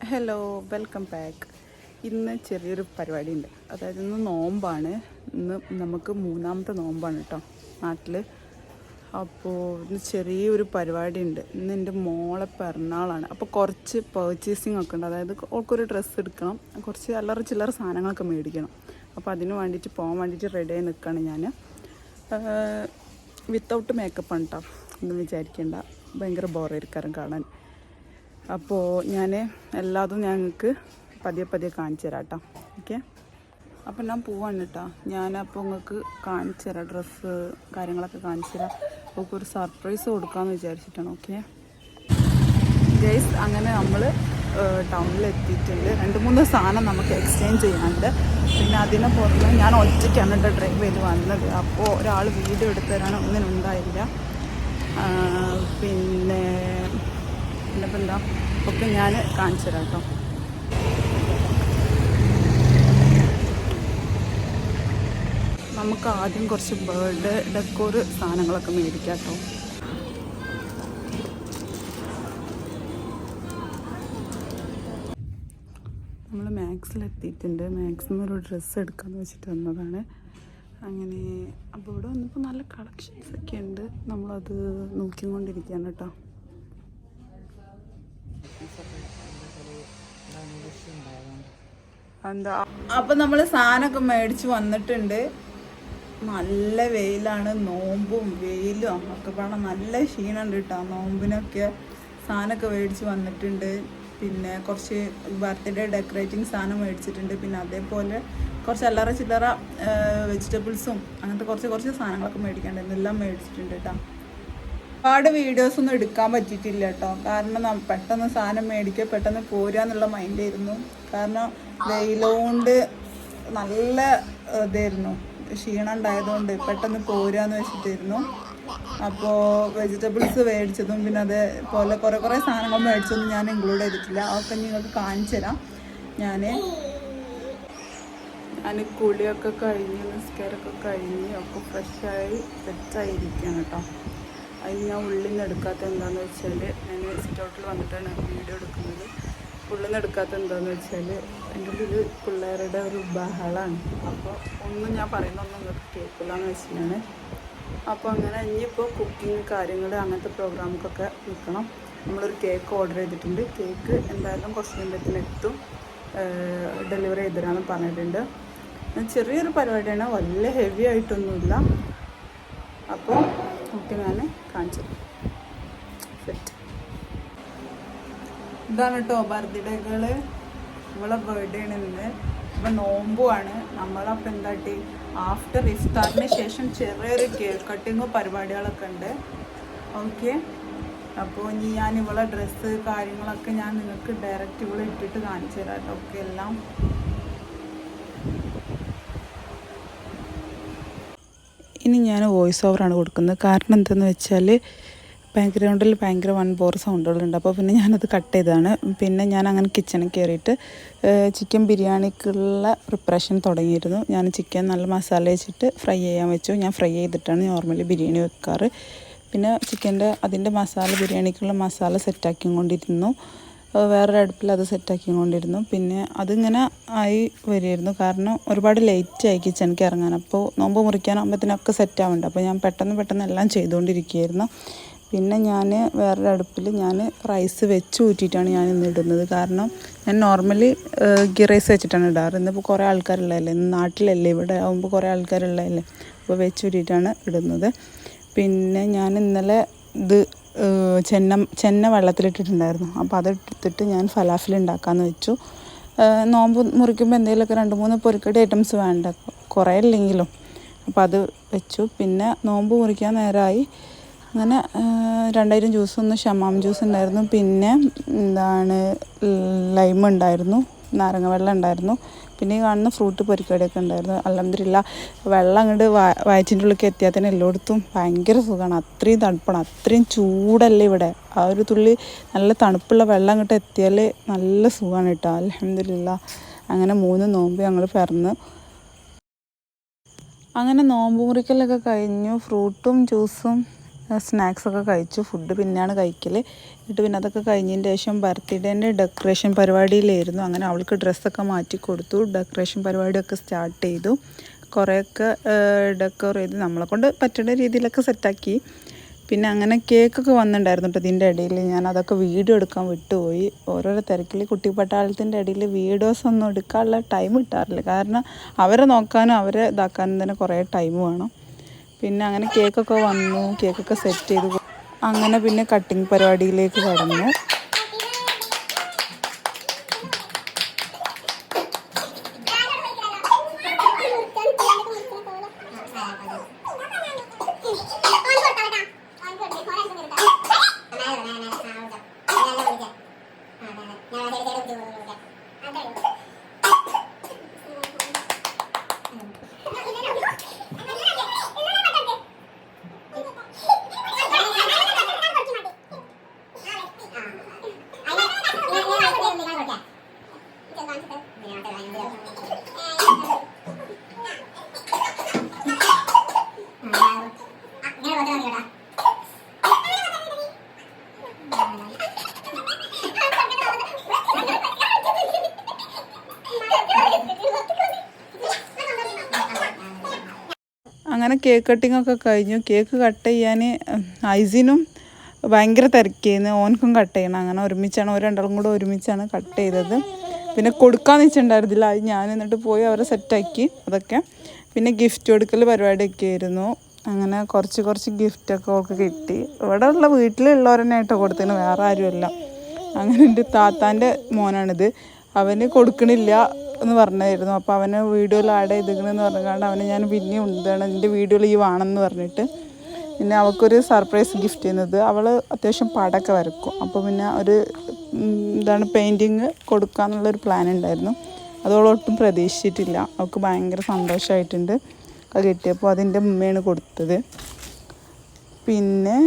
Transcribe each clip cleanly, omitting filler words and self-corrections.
Hello, welcome back. ഇന്ന് ചെറിയൊരു പരിപാടി ഉണ്ട്. അതായത് ഇന്ന് നോമ്പാണ്. ഇന്ന് നമുക്ക് മൂന്നാമത്തെ നോമ്പാണ് കേട്ടോ നാട്ടിൽ. അപ്പോൾ ഇന്ന് ചെറിയൊരു പരിപാടി ഉണ്ട്. ഇന്ന് എൻ്റെ മോളെ പിറന്നാളാണ്. അപ്പോൾ കുറച്ച് പർച്ചേസിങ് ഒക്കെ ഉണ്ട്. അതായത് ഓൾക്കൊരു ഡ്രസ്സ് എടുക്കണം, കുറച്ച് അല്ലറ ചില്ലറ സാധനങ്ങളൊക്കെ മേടിക്കണം. അപ്പോൾ അതിന് വേണ്ടിയിട്ട് പോകാൻ വേണ്ടിയിട്ട് റെഡിയായി നിൽക്കുകയാണ് ഞാൻ. വിത്തൗട്ട് മേക്കപ്പ് ആണ് കേട്ടോ, ഒന്നും വിചാരിക്കേണ്ട. ഭയങ്കര ബോറായിരിക്കാരം കാണാൻ. അപ്പോൾ ഞാൻ എല്ലാതും ഞങ്ങൾക്ക് പതിയെ കാണിച്ചു തരാം കേട്ടോ. ഓക്കെ, അപ്പം ഞാൻ പോവാണ് കേട്ടോ. ഞാനപ്പോൾ നിങ്ങൾക്ക് കാണിച്ചു തരാം, ഡ്രസ്സ് കാര്യങ്ങളൊക്കെ കാണിച്ചു തരാം. അപ്പോൾ ഒരു സർപ്രൈസ് കൊടുക്കാമെന്ന് വിചാരിച്ചിട്ടാണ്. ഓക്കെ ഗൈസ്, അങ്ങനെ നമ്മൾ ടൗണിലെത്തിയിട്ടുണ്ട്. 2-3 സാധനം നമുക്ക് എക്സ്ചേഞ്ച് ചെയ്യാനുണ്ട്. പിന്നെ അതിനെ പുറമെ ഞാൻ ഒറ്റയ്ക്കാണ് കേട്ടോ ഡ്രൈവ് ചെയ്ത് വന്നത്. അപ്പോൾ ഒരാൾ വീഡിയോ എടുത്തു തരാൻ ഒന്നിനും ഉണ്ടായില്ല. പിന്നെ ഇപ്പം എന്താ ഒക്കെ ഞാൻ കാണിച്ചു തരാം കേട്ടോ. നമുക്ക് ആദ്യം കുറച്ച് ബേർഡ് ഡെക്കോർ സാധനങ്ങളൊക്കെ മേടിക്കാം കേട്ടോ. നമ്മൾ മാക്സിലെത്തിയിട്ടുണ്ട്. മാക്സിമം ഒരു ഡ്രസ്സ് എടുക്കാമെന്ന് വെച്ചിട്ട് വന്നതാണ്. അങ്ങനെ അപ്പോൾ ഇവിടെ വന്നപ്പോൾ നല്ല കളക്ഷൻസ് ഒക്കെ ഉണ്ട്. നമ്മളത് നോക്കിക്കൊണ്ടിരിക്കുകയാണ് കേട്ടോ. എന്താ അപ്പം നമ്മൾ സാധനമൊക്കെ മേടിച്ച് വന്നിട്ടുണ്ട്. നല്ല വെയിലാണ്, നോമ്പും വെയിലും ഒക്കെ പാടെ നല്ല ക്ഷീണമുണ്ട് കേട്ടോ. നോമ്പിനൊക്കെ സാധനമൊക്കെ മേടിച്ച് വന്നിട്ടുണ്ട്. പിന്നെ കുറച്ച് ബർത്ത്ഡേ ഡെക്കറേറ്റിംഗ് സാധനം മേടിച്ചിട്ടുണ്ട്. പിന്നെ അതേപോലെ കുറച്ച് അല്ലറ ചില്ലറ വെജിറ്റബിൾസും അങ്ങനത്തെ കുറച്ച് സാധനങ്ങളൊക്കെ മേടിക്കാണ്ടായിരുന്നു. എല്ലാം മേടിച്ചിട്ടുണ്ട് കേട്ടോ. ഒരുപാട് വീഡിയോസൊന്നും എടുക്കാൻ പറ്റിയിട്ടില്ല കേട്ടോ. കാരണം പെട്ടെന്ന് സാധനം മേടിക്കുക, പെട്ടെന്ന് പോരുക എന്നുള്ള മൈൻഡായിരുന്നു. കാരണം വെയിലുകൊണ്ട് നല്ല ഇതായിരുന്നു, ക്ഷീണം ഉണ്ടായതുകൊണ്ട് പെട്ടെന്ന് പോരുകയെന്ന് വെച്ചിട്ടായിരുന്നു. അപ്പോൾ വെജിറ്റബിൾസ് മേടിച്ചതും പിന്നെ അതേപോലെ കുറേ സാധനങ്ങൾ മേടിച്ചതൊന്നും ഞാൻ ഇൻക്ലൂഡ് ചെയ്തിട്ടില്ല. അതൊക്കെ നിങ്ങൾക്ക് കാണിച്ചു തരാം. ഞാൻ കുളിയൊക്കെ കഴിഞ്ഞ് നിസ്കാരമൊക്കെ കഴിഞ്ഞ് ഒക്കെ ഫ്രഷായി സെറ്റായിരിക്കുകയാണ് കേട്ടോ. അതിന് ഞാൻ ഉള്ളിൽ നിന്ന് എടുക്കാത്ത എന്താണെന്ന് വെച്ചാൽ, ഞാൻ സിറ്റൗട്ടിൽ വന്നിട്ടാണ് വീഡിയോ എടുക്കുന്നത്. ഉള്ളിൽ നിന്ന് എടുക്കാത്ത എന്താണെന്ന് വെച്ചാൽ എൻ്റെ ഉള്ളിൽ പിള്ളേരുടെ ഒരു ബഹളമാണ്. അപ്പോൾ ഒന്നും ഞാൻ പറയുന്നൊന്നും നിങ്ങൾക്ക് കേൾക്കില്ല എന്ന് വെച്ചിട്ടാണ്. അപ്പോൾ അങ്ങനെ ഇനിയിപ്പോൾ കുക്കിങ് കാര്യങ്ങൾ അങ്ങനത്തെ പ്രോഗ്രാമുക്കൊക്കെ നിൽക്കണം. നമ്മളൊരു കേക്ക് ഓർഡർ ചെയ്തിട്ടുണ്ട്. കേക്ക് എന്തായാലും കുറച്ച് കഴിയുമ്പോഴത്തേന് എത്തും, ഡെലിവറി ചെയ്ത് തരാമെന്ന് പറഞ്ഞിട്ടുണ്ട്. ചെറിയൊരു പരിപാടിയാണ്, വലിയ ഹെവി ആയിട്ടൊന്നുമില്ല. അപ്പോൾ ഒക്കെ ഞാൻ കാണിച്ചു സെറ്റ്. ഇതാണ് കേട്ടോ ബർത്ത്ഡേകൾ. നമ്മളെ ബർത്ത്ഡേ ആണ് ഇന്ന്. ഇപ്പം നോമ്പുമാണ്. നമ്മളപ്പോൾ എന്താട്ടി ആഫ്റ്റർ ഇഫ്താറിന് ശേഷം ചെറിയൊരു കേക്ക് കട്ടിങ്ങോ പരിപാടികളൊക്കെ ഉണ്ട്. ഓക്കെ, അപ്പോൾ ഇനി ഞാൻ ഇവളെ ഡ്രസ്സ് കാര്യങ്ങളൊക്കെ ഞാൻ നിങ്ങൾക്ക് ഡയറക്റ്റ് ഇവളെ ഇട്ടിട്ട് കാണിച്ചു തരാം കേട്ടോ. ഒക്കെ എല്ലാം ഇനി ഞാൻ വോയിസ് ഓവറാണ് കൊടുക്കുന്നത്. കാരണം എന്തെന്ന് വെച്ചാൽ ബാക്ക്ഗ്രൗണ്ടിൽ ഭയങ്കര ബോർ സൗണ്ടുകളുണ്ട്. അപ്പോൾ പിന്നെ ഞാനത് കട്ട് ചെയ്തതാണ്. പിന്നെ ഞാൻ അങ്ങനെ കിച്ചണിൽ കയറിയിട്ട് ചിക്കൻ ബിരിയാണിക്കുള്ള പ്രിപ്പറേഷൻ തുടങ്ങിയിരുന്നു. ഞാൻ ചിക്കൻ നല്ല മസാല വെച്ചിട്ട് ഫ്രൈ ചെയ്യാൻ വെച്ചു. ഞാൻ ഫ്രൈ ചെയ്തിട്ടാണ് നോർമലി ബിരിയാണി വെക്കാറ്. പിന്നെ അതിൻ്റെ മസാല, ബിരിയാണിക്കുള്ള മസാല സെറ്റാക്കിക്കൊണ്ടിരുന്നു. വേറൊരു അടുപ്പിൽ അത് സെറ്റാക്കിക്കൊണ്ടിരുന്നു. പിന്നെ അതിങ്ങനെ ആയി വരികയായിരുന്നു. കാരണം ഒരുപാട് ലേറ്റായി കിച്ചണിക്ക് ഇറങ്ങാൻ. അപ്പോൾ നോമ്പ് മുറിക്കാനാകുമ്പോഴത്തേനൊക്കെ സെറ്റാവുന്നുണ്ട്. അപ്പോൾ ഞാൻ പെട്ടെന്ന് എല്ലാം ചെയ്തുകൊണ്ടിരിക്കുകയായിരുന്നു. പിന്നെ ഞാൻ വേറൊരു അടുപ്പിൽ ഞാൻ റൈസ് വെച്ച് ഊറ്റിയിട്ടാണ് ഞാൻ ഇന്ന് ഇടുന്നത്. കാരണം ഞാൻ നോർമലി ഗീ റൈസ് വെച്ചിട്ടാണ് ഇടാറ്. ഇന്നിപ്പോൾ കുറേ ആൾക്കാരുള്ളതല്ലേ, ഇന്ന് നാട്ടിലല്ലേ, ഇവിടെ ആകുമ്പോൾ കുറേ ആൾക്കാരുള്ളതല്ലേ. അപ്പോൾ വെച്ച് ഊറ്റിയിട്ടാണ് ഇടുന്നത്. പിന്നെ ഞാൻ ഇന്നലെ ഇത് ചെന്ന വെള്ളത്തിലിട്ടിട്ടുണ്ടായിരുന്നു. അപ്പോൾ അതെടുത്തിട്ട് ഞാൻ ഫലാഫിൽ ഉണ്ടാക്കാമെന്ന് വെച്ചു. നോമ്പ് മുറിക്കുമ്പോൾ എന്തെങ്കിലുമൊക്കെ 2-3 പൊരിക്കടി ഐറ്റംസ് വേണ്ട, കുറേ ഇല്ലെങ്കിലും. അപ്പോൾ അത് വെച്ചു. പിന്നെ നോമ്പ് മുറിക്കാൻ നേരമായി. അങ്ങനെ 2000 ജ്യൂസൊന്ന് ഷമാം ജ്യൂസ് ഉണ്ടായിരുന്നു. പിന്നെ ലൈം ഉണ്ടായിരുന്നു, നാരങ്ങ വെള്ളം ഉണ്ടായിരുന്നു. പിന്നെ ഈ കാണുന്ന ഫ്രൂട്ട് പൊരിക്കടിയൊക്കെ ഉണ്ടായിരുന്നു. അൽഹംദുലില്ലാ വെള്ളം അങ്ങോട്ട് വയറ്റിൻ്റെ ഉള്ളിലേക്ക് എത്തിയാൽ തന്നെ എല്ലായിടത്തും ഭയങ്കര സുഖമാണ്. അത്രയും തണുപ്പാണ്, അത്രയും ചൂടല്ലേ ഇവിടെ. ആ ഒരു തുള്ളി നല്ല തണുപ്പുള്ള വെള്ളം അങ്ങോട്ട് എത്തിയാൽ നല്ല സുഖമാണ് കേട്ടോ. അൽഹംദുലില്ലാ അങ്ങനെ 3 നോമ്പ് ഞങ്ങൾ പിറന്ന്. അങ്ങനെ നോമ്പ് മുറിക്കലൊക്കെ കഴിഞ്ഞു. ഫ്രൂട്ടും ജ്യൂസും സ്നാക്സൊക്കെ കഴിച്ചു. ഫുഡ് പിന്നെയാണ് കഴിക്കൽ. എന്നിട്ട് പിന്നെ അതൊക്കെ കഴിഞ്ഞതിന് ശേഷം ബർത്ത്ഡേൻ്റെ ഡെക്കറേഷൻ പരിപാടിയിലായിരുന്നു. അങ്ങനെ അവൾക്ക് ഡ്രസ്സൊക്കെ മാറ്റി കൊടുത്തു. ഡെക്കറേഷൻ പരിപാടിയൊക്കെ സ്റ്റാർട്ട് ചെയ്തു. കുറേയൊക്കെ ഡെക്കോർ ചെയ്ത് നമ്മളെ കൊണ്ട് പറ്റുന്ന രീതിയിലൊക്കെ സെറ്റാക്കി. പിന്നെ അങ്ങനെ കേക്കൊക്കെ വന്നിട്ടുണ്ടായിരുന്നു കേട്ടോ ഇതിൻ്റെ ഇടയിൽ. ഞാൻ അതൊക്കെ വീഡിയോ എടുക്കാൻ വിട്ടുപോയി. ഓരോരോ തിരക്കിൽ കുട്ടിപ്പട്ടാളത്തിൻ്റെ ഇടയിൽ വീഡിയോസൊന്നും എടുക്കാനുള്ള ടൈം കിട്ടാറില്ല. കാരണം അവരെ നോക്കാനും അവരെ ഇതാക്കാനും തന്നെ കുറേ ടൈം വേണം. പിന്നെ അങ്ങനെ കേക്കൊക്കെ വന്നു, കേക്കൊക്കെ സെറ്റ് ചെയ്തു. അങ്ങനെ പിന്നെ കട്ടിങ് പരിപാടിയിലേക്ക് കടന്നു. അങ്ങനെ കേക്ക് കട്ടിങ്ങൊക്കെ കഴിഞ്ഞു. കേക്ക് കട്ട് ചെയ്യാൻ ഐസിനും ഭയങ്കര തിരക്കിയിരുന്നു. ഓനക്കും കട്ട് ചെയ്യണം. അങ്ങനെ ഒരുമിച്ചാണ്, രണ്ടാളും കൂടെ ഒരുമിച്ചാണ് കട്ട് ചെയ്തത്. പിന്നെ കൊടുക്കാന്ന് വെച്ചിട്ടുണ്ടായിരുന്നില്ല. അത് ഞാൻ എന്നിട്ട് പോയി അവരെ സെറ്റാക്കി അതൊക്കെ. പിന്നെ ഗിഫ്റ്റ് കൊടുക്കൽ പരിപാടിയൊക്കെ ആയിരുന്നു. അങ്ങനെ കുറച്ച് ഗിഫ്റ്റൊക്കെ അവൾക്ക് കിട്ടി. ഇവിടെ ഉള്ള വീട്ടിലുള്ളവരെന്നായിട്ടോ കൊടുത്തതിന്, വേറെ ആരുമല്ല. അങ്ങനെ എൻ്റെ താത്താൻ്റെ മോനാണിത്. അവന് കൊടുക്കണില്ല എന്ന് പറഞ്ഞായിരുന്നു. അപ്പോൾ അവന് വീഡിയോയിൽ ആഡ് ചെയ്തിരിക്കണമെന്ന് പറഞ്ഞുകൊണ്ട് അവനെ ഞാൻ പിന്നെ എന്താണ് എൻ്റെ വീഡിയോയിൽ ഈ വേണമെന്ന് പറഞ്ഞിട്ട് പിന്നെ അവൾക്കൊരു സർപ്രൈസ് ഗിഫ്റ്റ് ചെയ്യുന്നത്. അവൾ അത്യാവശ്യം പടമൊക്കെ വരക്കും. അപ്പോൾ പിന്നെ ഒരു പെയിൻറ്റിങ് കൊടുക്കാമെന്നുള്ളൊരു പ്ലാൻ ഉണ്ടായിരുന്നു. അതോളൊട്ടും പ്രതീക്ഷിച്ചിട്ടില്ല. അവൾക്ക് ഭയങ്കര സന്തോഷമായിട്ടുണ്ട്. അത് കിട്ടിയപ്പോൾ അതിൻ്റെ ഉമ്മയാണ് കൊടുത്തത്. പിന്നെ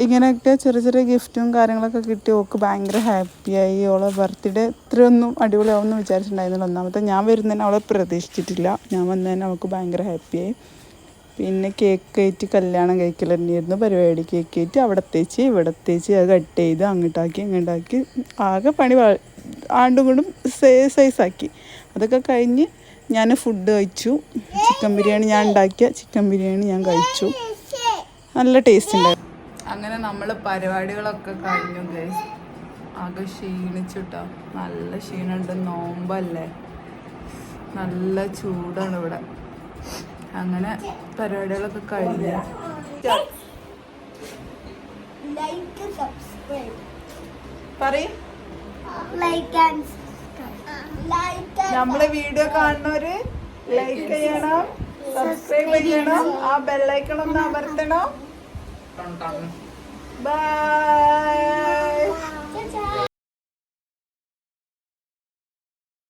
ഇങ്ങനെയൊക്കെ ചെറിയ ഗിഫ്റ്റും കാര്യങ്ങളൊക്കെ കിട്ടി. ഓൾക്ക് ഭയങ്കര ഹാപ്പിയായി. അവളെ ബർത്ത്ഡേ ഇത്രയൊന്നും അടിപൊളിയാവുമെന്ന് വിചാരിച്ചിട്ടുണ്ടായിരുന്നില്ല. ഒന്നാമത്തെ ഞാൻ വരുന്നതിന് അവളെ പ്രതീക്ഷിച്ചിട്ടില്ല. ഞാൻ വന്നതിന് അവൾക്ക് ഭയങ്കര ഹാപ്പിയായി. പിന്നെ കേക്ക് കയറ്റി കല്യാണം കഴിക്കൽ തന്നെയായിരുന്നു പരിപാടി. കേക്ക് കയറ്റി അവിടെ എത്തിച്ച് ഇവിടെ എത്തിച്ച് അത് കട്ട് ചെയ്ത് അങ്ങോട്ടാക്കി ഇങ്ങോട്ടാക്കി ആകെ പണി ആണ്ടും കൊണ്ടും സൈസാക്കി. അതൊക്കെ കഴിഞ്ഞ് ഞാൻ ഫുഡ് കഴിച്ചു. ചിക്കൻ ബിരിയാണി ഞാൻ ഉണ്ടാക്കിയ ചിക്കൻ ബിരിയാണി ഞാൻ കഴിച്ചു. നല്ല ടേസ്റ്റ് ഉണ്ടായിരുന്നു. അങ്ങനെ നമ്മൾ പരിപാടികളൊക്കെ കഴിഞ്ഞു ഗൈസ്. ആകെ ക്ഷീണിച്ചിട്ടോ, നല്ല ക്ഷീണമുണ്ട്. നോമ്പല്ലേ, നല്ല ചൂടാണ് ഇവിടെ. അങ്ങനെ പരിപാടികളൊക്കെ കഴിഞ്ഞു. നമ്മളെ വീഡിയോ കാണുന്നവര് ലൈക്ക് ചെയ്യണം, സബ്സ്ക്രൈബ് ചെയ്യണം, ആ ബെല്ലൈക്കൺ ഒന്ന് അമർത്തണം. Bye.